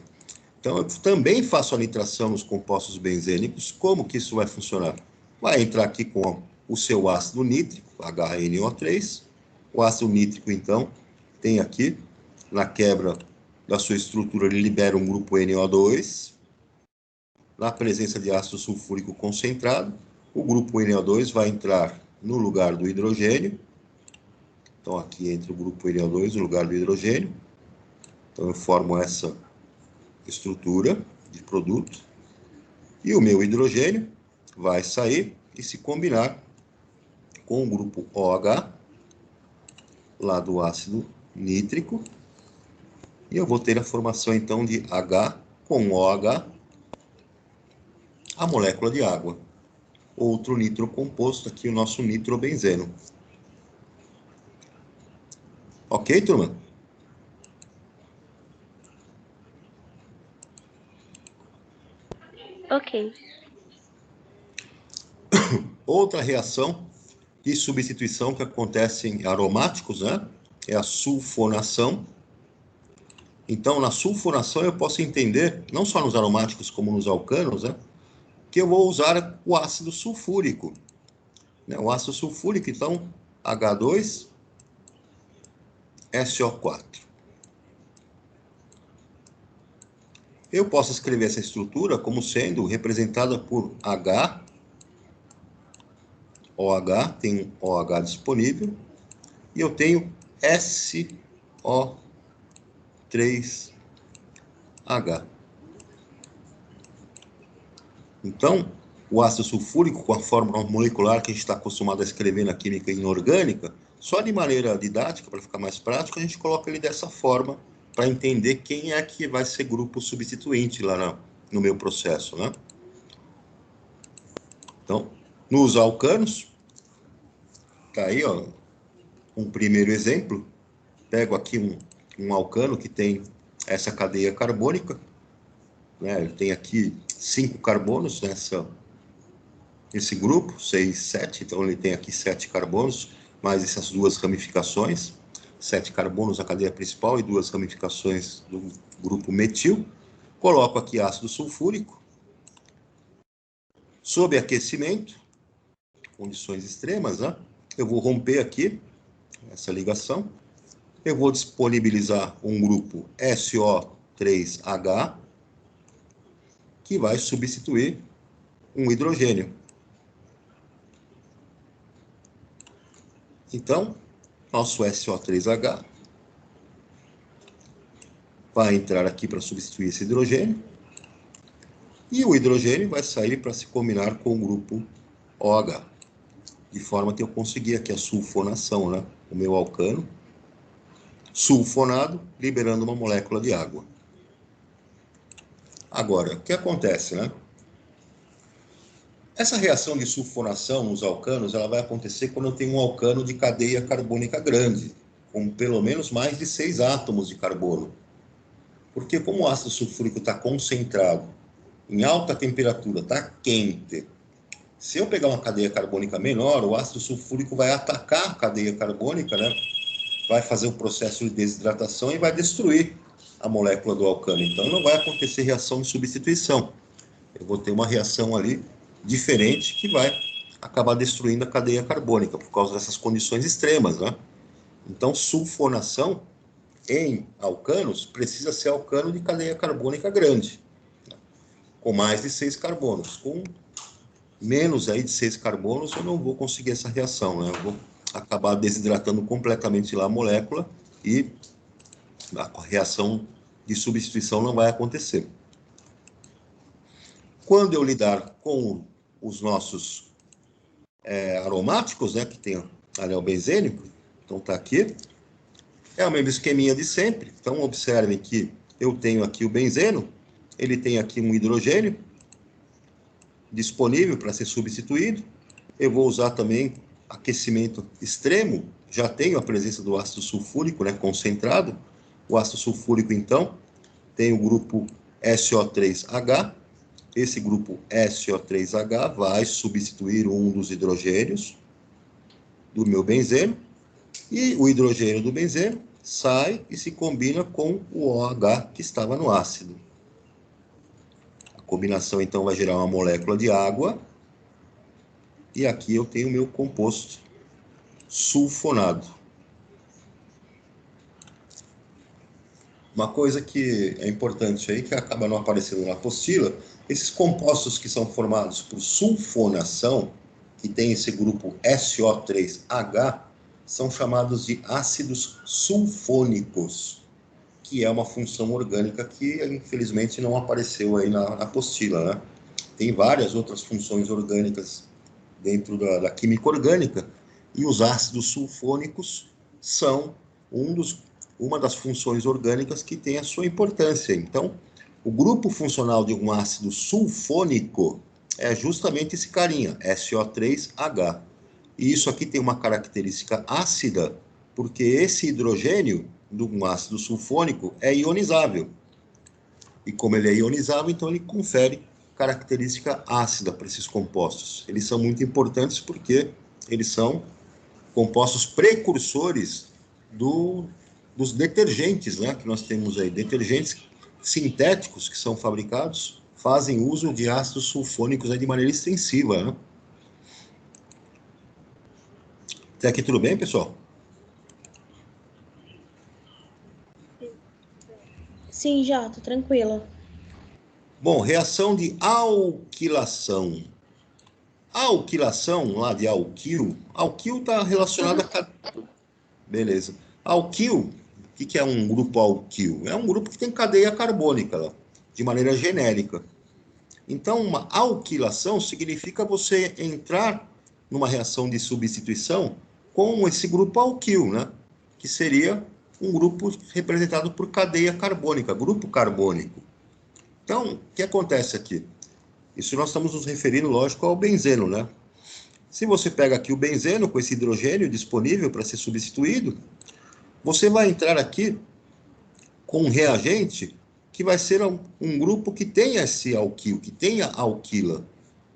A: Então, eu também faço a nitração nos compostos benzênicos. Como que isso vai funcionar? Vai entrar aqui com o seu ácido nítrico, HNO3. O ácido nítrico, então, tem aqui, na quebra da sua estrutura, ele libera um grupo NO2. Na presença de ácido sulfúrico concentrado, o grupo NO2 vai entrar no lugar do hidrogênio. Então, aqui entra o grupo NO2 no lugar do hidrogênio. Então, eu formo essa estrutura de produto. E o meu hidrogênio vai sair e se combinar com o grupo OH, lá do ácido nítrico. E eu vou ter a formação, então, de H com OH, a molécula de água. Outro nitro composto, aqui o nosso nitrobenzeno. Ok, turma?
C: Ok.
A: Outra reação de substituição que acontece em aromáticos, né? É a sulfonação. Então, na sulfonação, eu posso entender, não só nos aromáticos como nos alcanos, né? Que eu vou usar o ácido sulfúrico. Né? O ácido sulfúrico, então, H2SO4. Eu posso escrever essa estrutura como sendo representada por H, OH, tem um OH disponível, e eu tenho SO3H. Então, o ácido sulfúrico, com a fórmula molecular que a gente está acostumado a escrever na química inorgânica, só de maneira didática, para ficar mais prático, a gente coloca ele dessa forma, para entender quem é que vai ser grupo substituinte lá no meu processo, né? Então, nos alcanos, tá aí, ó, um primeiro exemplo. Pego aqui um alcano que tem essa cadeia carbônica, né? Ele tem aqui 5 carbonos nesse grupo, 6, 7, então ele tem aqui 7 carbonos, mais essas duas ramificações, 7 carbonos na cadeia principal e 2 ramificações do grupo metil. Coloco aqui ácido sulfúrico, sob aquecimento, condições extremas, né? Eu vou romper aqui essa ligação, eu vou disponibilizar um grupo SO3H, que vai substituir um hidrogênio. Então, nosso SO3H vai entrar aqui para substituir esse hidrogênio, e o hidrogênio vai sair para se combinar com o grupo OH, de forma que eu consegui aqui a sulfonação, né? O meu alcano sulfonado, liberando uma molécula de água. Agora, o que acontece, né? Essa reação de sulfonação nos alcanos, ela vai acontecer quando eu tenho um alcano de cadeia carbônica grande, com pelo menos mais de 6 átomos de carbono. Porque como o ácido sulfúrico está concentrado em alta temperatura, está quente, se eu pegar uma cadeia carbônica menor, o ácido sulfúrico vai atacar a cadeia carbônica, né? Vai fazer o processo de desidratação e vai destruir a molécula do alcano. Então, não vai acontecer reação de substituição. Eu vou ter uma reação ali diferente que vai acabar destruindo a cadeia carbônica por causa dessas condições extremas, né? Então, sulfonação em alcanos precisa ser alcano de cadeia carbônica grande, com mais de 6 carbonos. Com menos aí de 6 carbonos, eu não vou conseguir essa reação, né? Eu vou acabar desidratando completamente lá a molécula e a reação de substituição não vai acontecer. Quando eu lidar com os nossos aromáticos, né, que tem anel benzênico, então está aqui, é o mesmo esqueminha de sempre. Então, observem que eu tenho aqui o benzeno, ele tem aqui um hidrogênio disponível para ser substituído. Eu vou usar também aquecimento extremo, já tenho a presença do ácido sulfúrico, né, concentrado. O ácido sulfúrico, então, tem o grupo SO3H. Esse grupo SO3H vai substituir um dos hidrogênios do meu benzeno, e o hidrogênio do benzeno sai e se combina com o OH que estava no ácido. A combinação, então, vai gerar uma molécula de água, e aqui eu tenho o meu composto sulfonado. Uma coisa que é importante aí, que acaba não aparecendo na apostila, esses compostos que são formados por sulfonação, que tem esse grupo SO3H, são chamados de ácidos sulfônicos, que é uma função orgânica que, infelizmente, não apareceu aí na apostila, né? Tem várias outras funções orgânicas dentro da química orgânica, e os ácidos sulfônicos são uma das funções orgânicas que tem a sua importância. Então, o grupo funcional de um ácido sulfônico é justamente esse carinha, SO3H. E isso aqui tem uma característica ácida, porque esse hidrogênio de um ácido sulfônico é ionizável. E como ele é ionizável, então ele confere característica ácida para esses compostos. Eles são muito importantes porque eles são compostos precursores dos detergentes, né, que nós temos aí. Detergentes sintéticos que são fabricados fazem uso de ácidos sulfônicos aí de maneira extensiva, né? Até aqui tudo bem, pessoal?
B: Sim, já, tô tranquila.
A: Bom, reação de alquilação. A alquilação, lá de alquil está relacionada a... Beleza. Alquil, o que é um grupo alquil? É um grupo que tem cadeia carbônica, de maneira genérica. Então, uma alquilação significa você entrar numa reação de substituição com esse grupo alquil, né? Que seria um grupo representado por cadeia carbônica, grupo carbônico. Então, o que acontece aqui? Isso nós estamos nos referindo, lógico, ao benzeno, né? Se você pega aqui o benzeno com esse hidrogênio disponível para ser substituído, você vai entrar aqui com um reagente que vai ser um grupo que tenha esse alquil, que tenha alquila.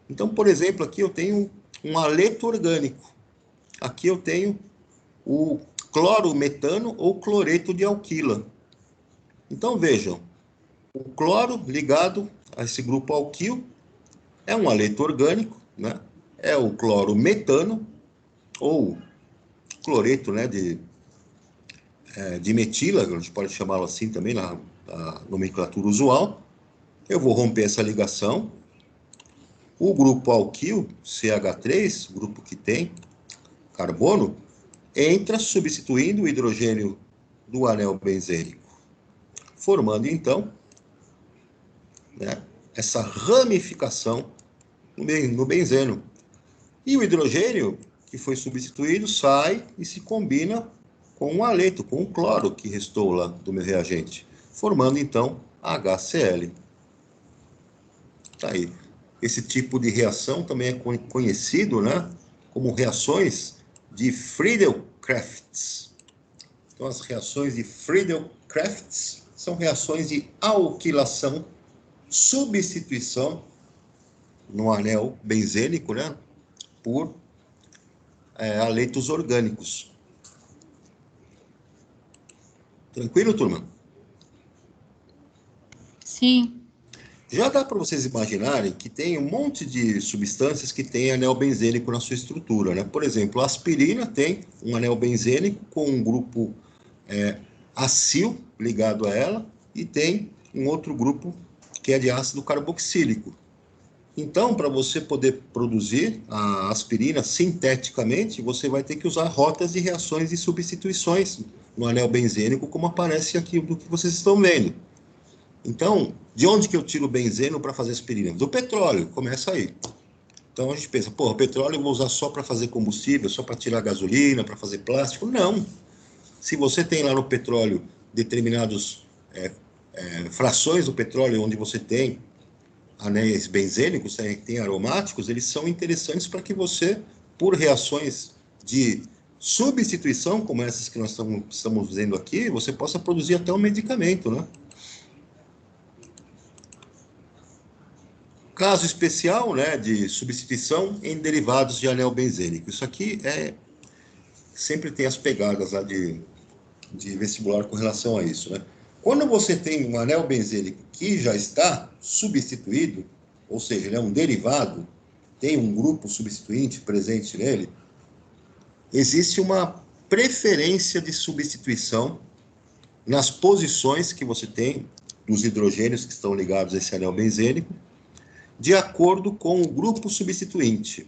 A: Então, por exemplo, aqui eu tenho um aleto orgânico. Aqui eu tenho o clorometano ou cloreto de alquila. Então, vejam, o cloro ligado a esse grupo alquil é um aleto orgânico, né? É o clorometano, ou cloreto, né, de metila, a gente pode chamá-lo assim também na nomenclatura usual. Eu vou romper essa ligação. O grupo alquil, CH3, grupo que tem carbono, entra substituindo o hidrogênio do anel benzênico, formando, então, né, essa ramificação no benzeno. E o hidrogênio que foi substituído sai e se combina com um aleto, com o cloro que restou lá do meu reagente, formando, então, HCl. Tá aí. Esse tipo de reação também é conhecido, né, como reações de Friedel-Crafts. Então, as reações de Friedel-Crafts são reações de alquilação, substituição no anel benzênico, né, por haletos orgânicos. Tranquilo, turma?
H: Sim.
A: Já dá para vocês imaginarem que tem um monte de substâncias que tem anel benzênico na sua estrutura, né? Por exemplo, a aspirina tem um anel benzênico com um grupo acil ligado a ela e tem um outro grupo que é de ácido carboxílico. Então, para você poder produzir a aspirina sinteticamente, você vai ter que usar rotas de reações e substituições no anel benzênico, como aparece aqui do que vocês estão vendo. Então, de onde que eu tiro o benzeno para fazer aspirina? Do petróleo, começa aí. Então a gente pensa, pô, o petróleo eu vou usar só para fazer combustível, só para tirar gasolina, para fazer plástico? Não. Se você tem lá no petróleo determinados frações do petróleo onde você tem anéis benzênicos, tem aromáticos, eles são interessantes para que você, por reações de substituição, como essas que nós estamos vendo aqui, você possa produzir até um medicamento, né? Caso especial, né, de substituição em derivados de anel benzênico. Isso aqui sempre tem as pegadas lá de vestibular com relação a isso, né? Quando você tem um anel benzênico que já está substituído, ou seja, ele é um derivado, tem um grupo substituinte presente nele, existe uma preferência de substituição nas posições que você tem dos hidrogênios que estão ligados a esse anel benzênico, de acordo com o grupo substituinte.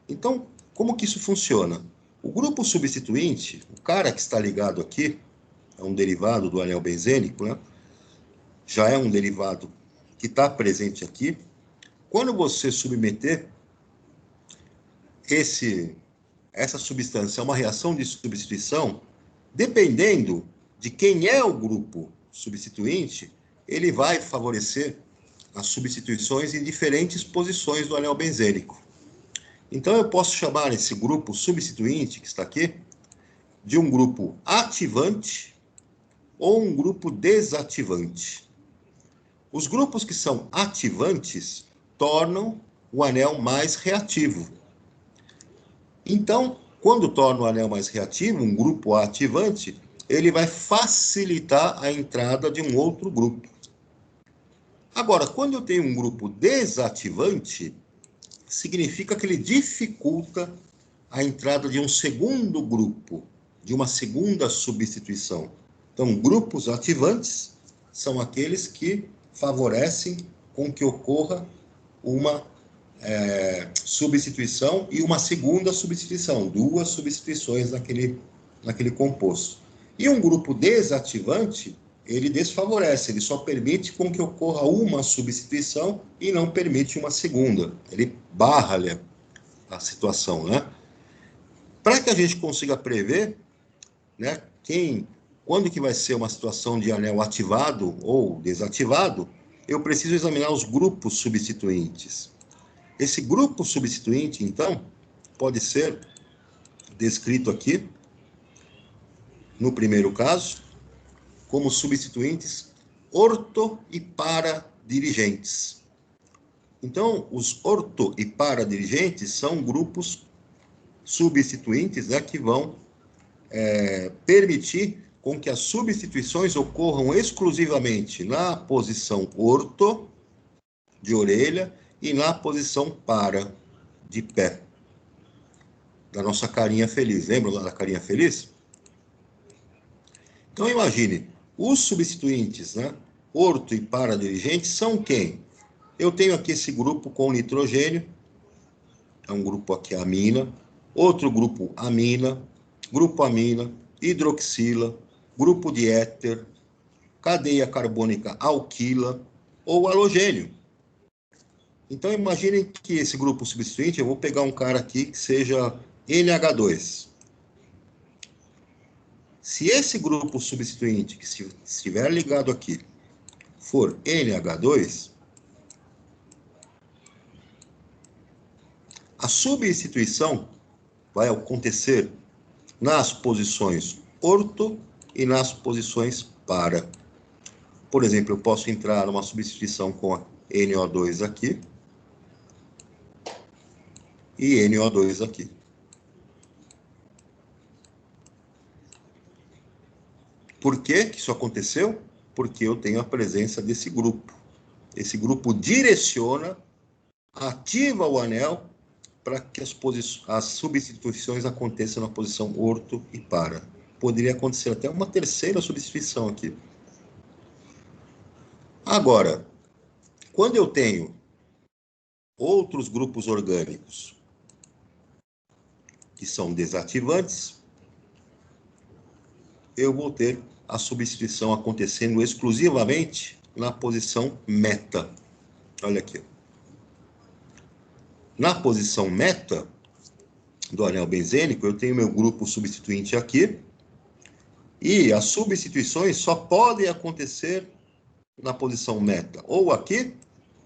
A: Então, como que isso funciona? O grupo substituinte, o cara que está ligado aqui, é um derivado do anel benzênico, né? Já é um derivado que está presente aqui. Quando você submeter essa substância a uma reação de substituição, dependendo de quem é o grupo substituinte, ele vai favorecer as substituições em diferentes posições do anel benzênico. Então, eu posso chamar esse grupo substituinte, que está aqui, de um grupo ativante ou um grupo desativante. Os grupos que são ativantes tornam o anel mais reativo. Então, quando torna o anel mais reativo, um grupo ativante, ele vai facilitar a entrada de um outro grupo. Agora, quando eu tenho um grupo desativante, significa que ele dificulta a entrada de um segundo grupo, de uma segunda substituição. Então, grupos ativantes são aqueles que favorecem com que ocorra uma substituição e uma segunda substituição, duas substituições naquele composto. E um grupo desativante, ele desfavorece, ele só permite com que ocorra uma substituição e não permite uma segunda. Ele barra a situação, né? Para que a gente consiga prever, né, quando que vai ser uma situação de anel ativado ou desativado, eu preciso examinar os grupos substituintes. Esse grupo substituinte, então, pode ser descrito aqui, no primeiro caso, como substituintes orto e paradirigentes. Então, os orto e paradirigentes são grupos substituintes, né, que vão permitir com que as substituições ocorram exclusivamente na posição orto, de orelha, e na posição para, de pé, da nossa carinha feliz. Lembra lá da carinha feliz? Então, imagine, os substituintes, né, orto e paradirigentes, são quem? Eu tenho aqui esse grupo com nitrogênio, é um grupo aqui amina, outro grupo amina, grupo amina, hidroxila, grupo de éter, cadeia carbônica alquila ou halogênio. Então, imaginem que esse grupo substituinte, eu vou pegar um cara aqui que seja NH2. Se esse grupo substituinte, que estiver ligado aqui, for NH2, A substituição vai acontecer nas posições orto e nas posições para. Por exemplo, eu posso entrar numa substituição com a NO2 aqui e NO2 aqui. Por que que isso aconteceu? Porque eu tenho a presença desse grupo. Esse grupo direciona, ativa o anel para que as substituições aconteçam na posição orto e para. Poderia acontecer até uma terceira substituição aqui. Agora, quando eu tenho outros grupos orgânicos que são desativantes, eu vou ter a substituição acontecendo exclusivamente na posição meta. Olha aqui. Na posição meta do anel benzênico, eu tenho meu grupo substituinte aqui, e as substituições só podem acontecer na posição meta, ou aqui,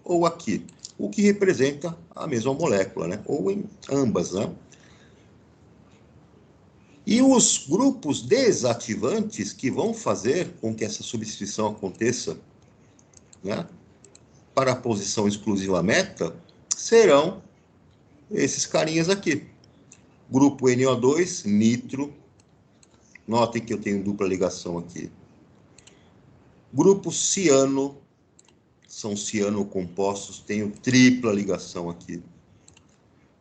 A: o que representa a mesma molécula, né? Ou em ambas, né? E os grupos desativantes que vão fazer com que essa substituição aconteça, né, para a posição exclusiva meta, serão esses carinhas aqui. Grupo NO2, nitro. Notem que eu tenho dupla ligação aqui. Grupo ciano, são cianocompostos, tenho tripla ligação aqui.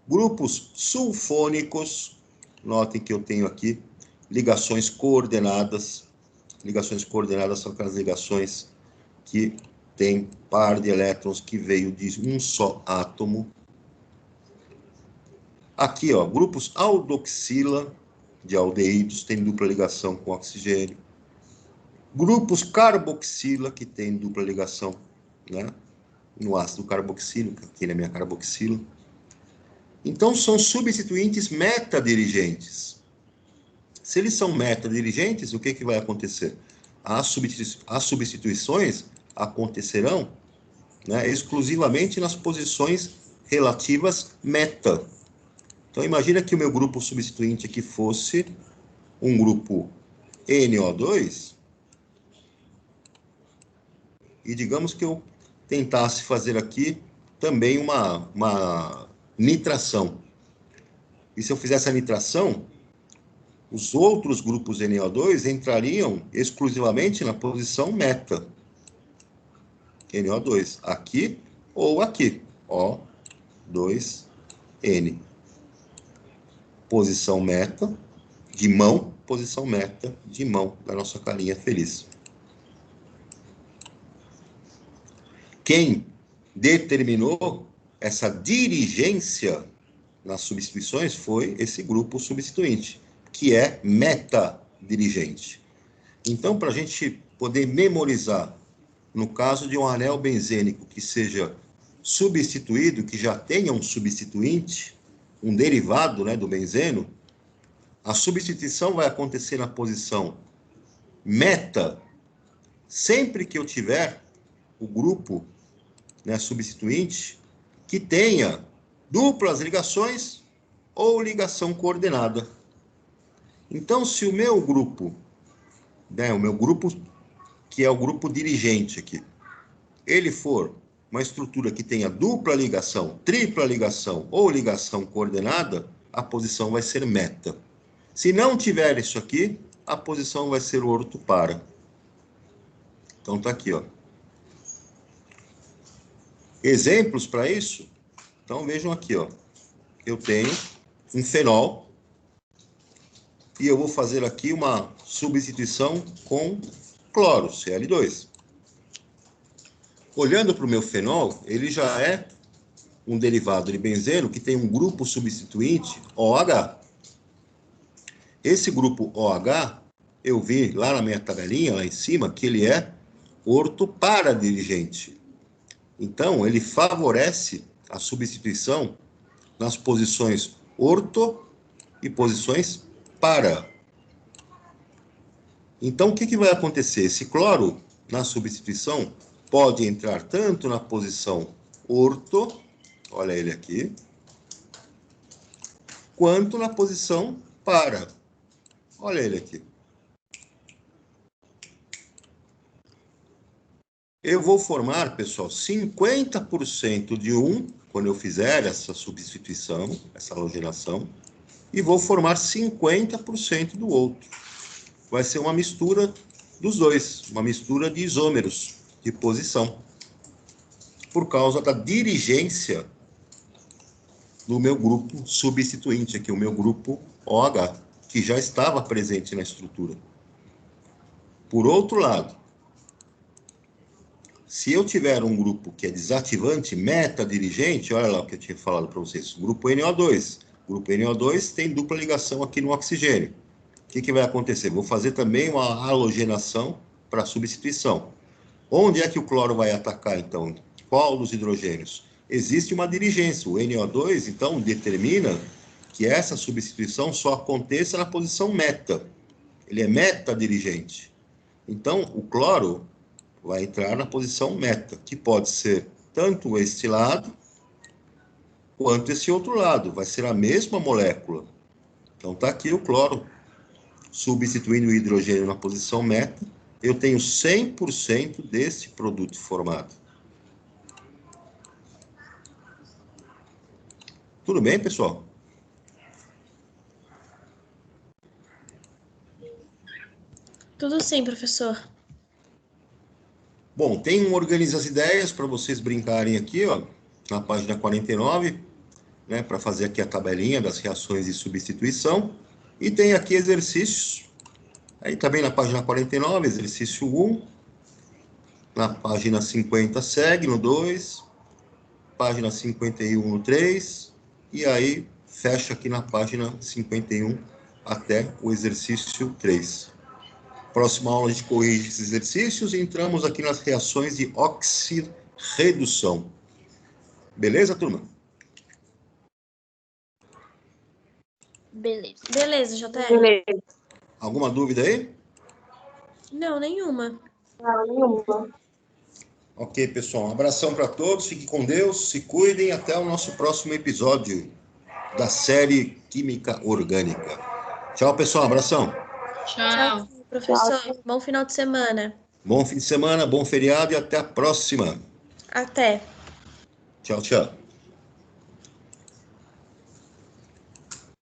A: Grupos sulfônicos, notem que eu tenho aqui ligações coordenadas. Ligações coordenadas são aquelas ligações que têm par de elétrons que veio de um só átomo. Aqui, ó, grupos aldoxila, de aldeídos, tem dupla ligação com oxigênio. Grupos carboxila, que tem dupla ligação, né, no ácido carboxílico, aqui na minha carboxila. Então, são substituintes metadirigentes. Se eles são metadirigentes, o que que vai acontecer? As substituições acontecerão, né, exclusivamente nas posições relativas meta. Então, imagina que o meu grupo substituinte aqui fosse um grupo NO2, e digamos que eu tentasse fazer aqui também uma nitração. E se eu fizesse a nitração, os outros grupos NO2 entrariam exclusivamente na posição meta. NO2, aqui ou aqui. O2N. Posição meta, de mão, posição meta, de mão, da nossa carinha feliz. Quem determinou essa dirigência nas substituições foi esse grupo substituinte, que é metadirigente. Então, para a gente poder memorizar, no caso de um anel benzênico que seja substituído, que já tenha um substituinte, um derivado, né, do benzeno, a substituição vai acontecer na posição meta, sempre que eu tiver o grupo, né, substituinte, que tenha duplas ligações ou ligação coordenada. Então, se o meu grupo, né, o meu grupo, que é o grupo dirigente aqui, ele for uma estrutura que tenha dupla ligação, tripla ligação ou ligação coordenada, a posição vai ser meta. Se não tiver isso aqui, a posição vai ser orto para. Então, tá aqui, ó. Exemplos para isso? Então, vejam aqui, ó. Eu tenho um fenol e eu vou fazer aqui uma substituição com cloro, Cl2. Olhando para o meu fenol, ele já é um derivado de benzeno que tem um grupo substituinte OH. Esse grupo OH, eu vi lá na minha tabelinha, lá em cima, que ele é orto-para-dirigente. Então, ele favorece a substituição nas posições orto e posições para. Então, o que vai acontecer? Esse cloro, na substituição, pode entrar tanto na posição orto, olha ele aqui, quanto na posição para. Olha ele aqui. Eu vou formar, pessoal, 50% de um, quando eu fizer essa substituição, essa halogenação, e vou formar 50% do outro. Vai ser uma mistura dos dois, uma mistura de isômeros de posição, por causa da dirigência do meu grupo substituinte, aqui o meu grupo OH, que já estava presente na estrutura. Por outro lado, se eu tiver um grupo que é desativante, meta-dirigente, olha lá o que eu tinha falado para vocês, grupo NO2. Grupo NO2 tem dupla ligação aqui no oxigênio. O que vai acontecer? Vou fazer também uma halogenação para substituição. Onde é que o cloro vai atacar, então? Qual dos hidrogênios? Existe uma dirigência. O NO2, então, determina que essa substituição só aconteça na posição meta. Ele é meta-dirigente. Então, o cloro vai entrar na posição meta, que pode ser tanto este lado quanto esse outro lado. Vai ser a mesma molécula. Então, está aqui o cloro substituindo o hidrogênio na posição meta. Eu tenho 100% desse produto formado. Tudo bem, pessoal?
B: Tudo sim, professor.
A: Bom, tem um Organiza as Ideias para vocês brincarem aqui, ó, na página 49, né, para fazer aqui a tabelinha das reações de substituição. E tem aqui exercícios. Aí também na página 49, exercício 1. Na página 50 segue no 2. Página 51 no 3. E aí fecha aqui na página 51 até o exercício 3. Próxima aula a gente corrige esses exercícios e entramos aqui nas reações de oxirredução. Beleza, turma?
G: Beleza.
B: Beleza, JR.
C: Beleza.
A: Alguma dúvida aí?
B: Não, nenhuma.
C: Não, nenhuma.
A: Ok, pessoal. Um abração para todos. Fiquem com Deus. Se cuidem. Até o nosso próximo episódio da série Química Orgânica. Tchau, pessoal. Abração.
H: Tchau.
B: Tchau, professor. Bom final de semana.
A: Bom fim de semana, bom feriado e até a próxima.
B: Até.
A: Tchau, tchau.